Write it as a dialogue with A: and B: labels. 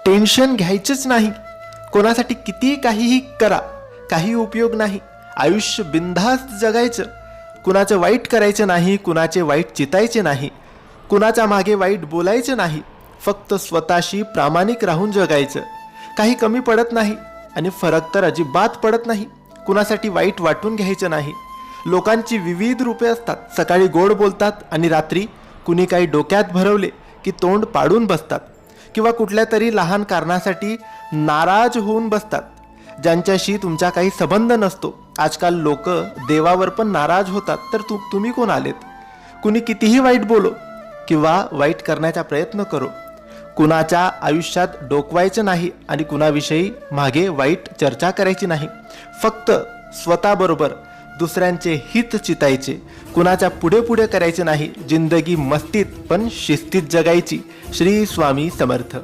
A: Tension घ्यायचंच नाही. कोणासाठी किती काहीही करा, काही उपयोग नाही. आयुष्य बिनधास्त जगायचं. कुणाचं वाईट करायचं नाही, कुणाचे वाईट चितायचे नाही, कुणाच्या मागे वाईट बोलायचं नाही. फक्त स्वतःशी प्रामाणिक राहून जगायचं. काही कमी पडत नाही आणि फरक तर अजिबात पडत नाही. कुणासाठी वाईट वाटून घ्यायचं नाही. लोकांची विविध रूपे असतात. सकाळी गोड बोलतात आणि रात्री कुणी काही डोक्यात भरवले की तोंड पाडून बसतात किंवा कुठल्या तरी लहान कारणासाठी नाराज होऊन बसतात, ज्यांच्याशी तुमचा काही संबंध नसतो. आजकाल लोक देवावर पण नाराज होतात, तर तुम्ही कोण आलेत? कुणी कितीही वाईट बोलो किंवा वाईट करण्याचा प्रयत्न करो, कुणाच्या आयुष्यात डोकवायचं नाही आणि कुणाविषयी मागे वाईट चर्चा करायची नाही. फक्त स्वतःबरोबर दुसऱ्यांचे हित चितायचे. कुणाच्या पुढे पुढे करायचे नाही. जिंदगी मस्तीत पण शिस्तीत जगायची. श्री स्वामी समर्थ.